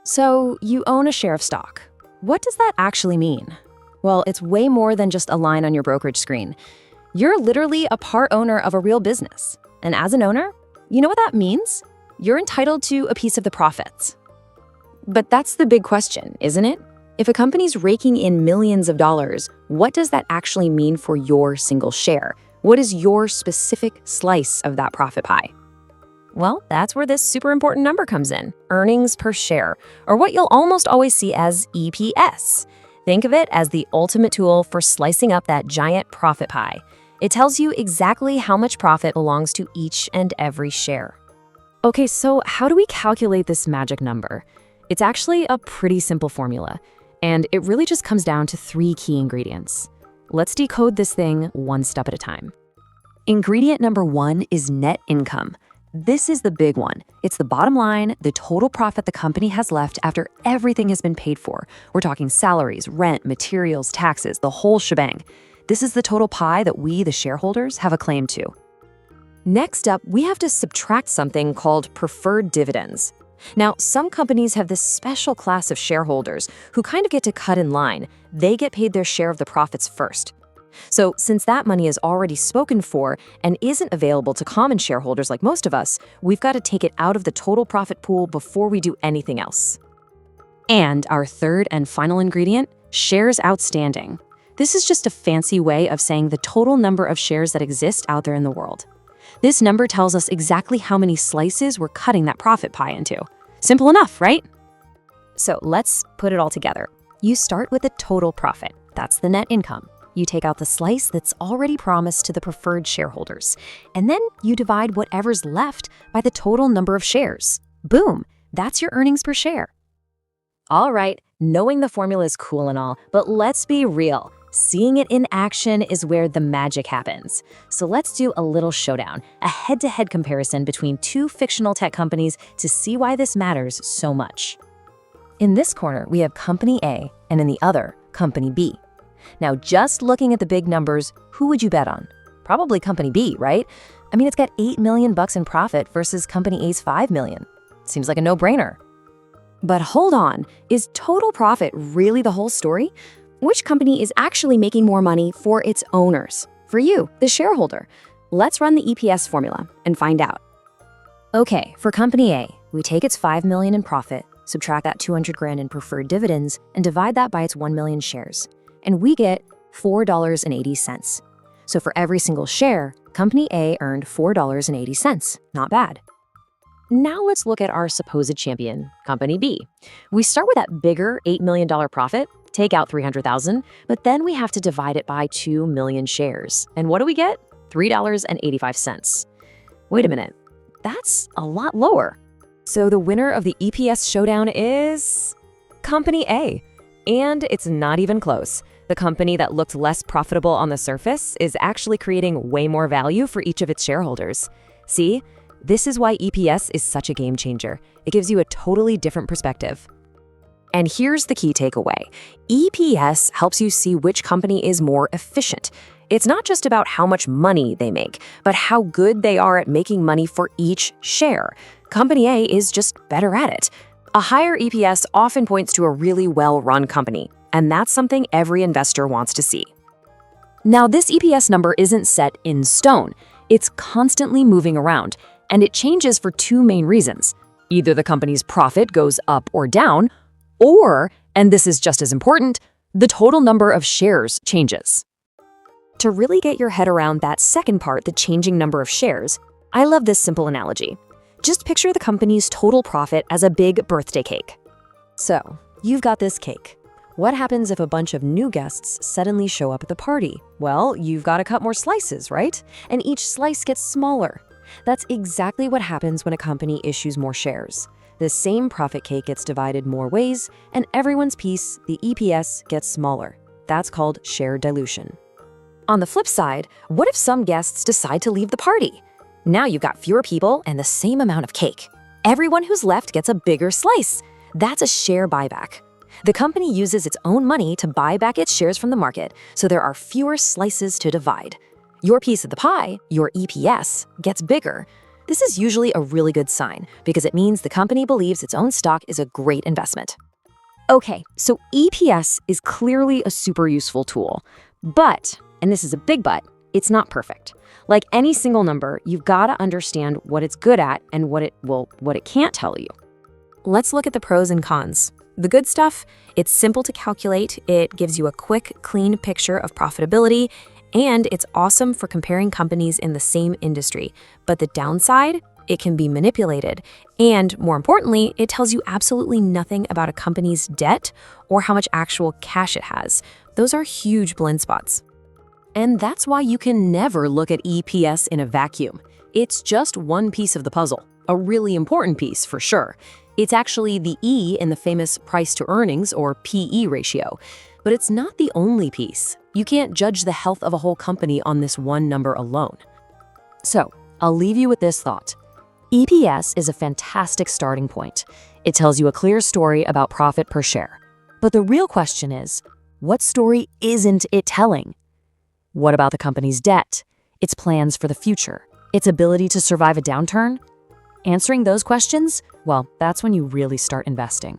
So, you own a share of stock. What does that actually mean? Well, it's way more than just a line on your brokerage screen. You're literally a part owner of a real business. And as an owner, you know what that means? You're entitled to a piece of the profits. But that's the big question, isn't it? If a company's raking in millions of dollars, what does that actually mean for your single share? What is your specific slice of that profit pie? Well, that's where this super important number comes in, earnings per share, or what you'll almost always see as EPS. Think of it as the ultimate tool for slicing up that giant profit pie. It tells you exactly how much profit belongs to each and every share. Okay, so how do we calculate this magic number? It's actually a pretty simple formula, and it really just comes down to 3 key ingredients. Let's decode this thing one step at a time. Ingredient number 1 is net income. This is the big one. It's the bottom line, the total profit the company has left after everything has been paid for. We're talking salaries, rent, materials, taxes, the whole shebang. This is the total pie that we, the shareholders, have a claim to. Next up, we have to subtract something called preferred dividends. Now, some companies have this special class of shareholders who kind of get to cut in line. They get paid their share of the profits first. So since that money is already spoken for and isn't available to common shareholders like most of us, we've got to take it out of the total profit pool before we do anything else. And our third and final ingredient, shares outstanding. This is just a fancy way of saying the total number of shares that exist out there in the world. This number tells us exactly how many slices we're cutting that profit pie into. Simple enough, right? So let's put it all together. You start with the total profit. That's the net income. You take out the slice that's already promised to the preferred shareholders, and then you divide whatever's left by the total number of shares. Boom, that's your earnings per share. All right, knowing the formula is cool and all, but let's be real. Seeing it in action is where the magic happens. So let's do a little showdown, a head-to-head comparison between 2 fictional tech companies to see why this matters so much. In this corner, we have Company A, and in the other, Company B. Now, just looking at the big numbers, who would you bet on? Probably Company B, right? I mean, it's got $8 million in profit versus Company A's $5 million. Seems like a no-brainer. But hold on, is total profit really the whole story? Which company is actually making more money for its owners? For you, the shareholder. Let's run the EPS formula and find out. Okay, for Company A, we take its $5 million in profit, subtract that $200,000 in preferred dividends, and divide that by its 1 million shares. And we get $4.80. So for every single share, Company A earned $4.80. Not bad. Now let's look at our supposed champion, Company B. We start with that bigger $8 million profit, take out $300,000, but then we have to divide it by 2 million shares. And what do we get? $3.85. Wait a minute, that's a lot lower. So the winner of the EPS showdown is Company A. And it's not even close. The company that looked less profitable on the surface is actually creating way more value for each of its shareholders. See, this is why EPS is such a game changer. It gives you a totally different perspective. And here's the key takeaway. EPS helps you see which company is more efficient. It's not just about how much money they make, but how good they are at making money for each share. Company A is just better at it. A higher EPS often points to a really well-run company, and that's something every investor wants to see. Now, this EPS number isn't set in stone. It's constantly moving around, and it changes for 2 main reasons. Either the company's profit goes up or down, or, and this is just as important, the total number of shares changes. To really get your head around that second part, the changing number of shares, I love this simple analogy. Just picture the company's total profit as a big birthday cake. So, you've got this cake. What happens if a bunch of new guests suddenly show up at the party? Well, you've got to cut more slices, right? And each slice gets smaller. That's exactly what happens when a company issues more shares. The same profit cake gets divided more ways, and everyone's piece, the EPS, gets smaller. That's called share dilution. On the flip side, what if some guests decide to leave the party? Now you've got fewer people and the same amount of cake. Everyone who's left gets a bigger slice. That's a share buyback. The company uses its own money to buy back its shares from the market, so there are fewer slices to divide. Your piece of the pie, your EPS, gets bigger. This is usually a really good sign because it means the company believes its own stock is a great investment. Okay, so EPS is clearly a super useful tool, but, and this is a big but, it's not perfect. Like any single number, you've got to understand what it's good at and what it can't tell you. Let's look at the pros and cons. The good stuff, it's simple to calculate, it gives you a quick, clean picture of profitability, and it's awesome for comparing companies in the same industry. But the downside, it can be manipulated. And more importantly, it tells you absolutely nothing about a company's debt or how much actual cash it has. Those are huge blind spots. And that's why you can never look at EPS in a vacuum. It's just one piece of the puzzle, a really important piece for sure. It's actually the E in the famous price to earnings or PE ratio. But it's not the only piece. You can't judge the health of a whole company on this one number alone. So, I'll leave you with this thought. EPS is a fantastic starting point. It tells you a clear story about profit per share. But the real question is, what story isn't it telling? What about the company's debt, its plans for the future, its ability to survive a downturn? Answering those questions, well, that's when you really start investing.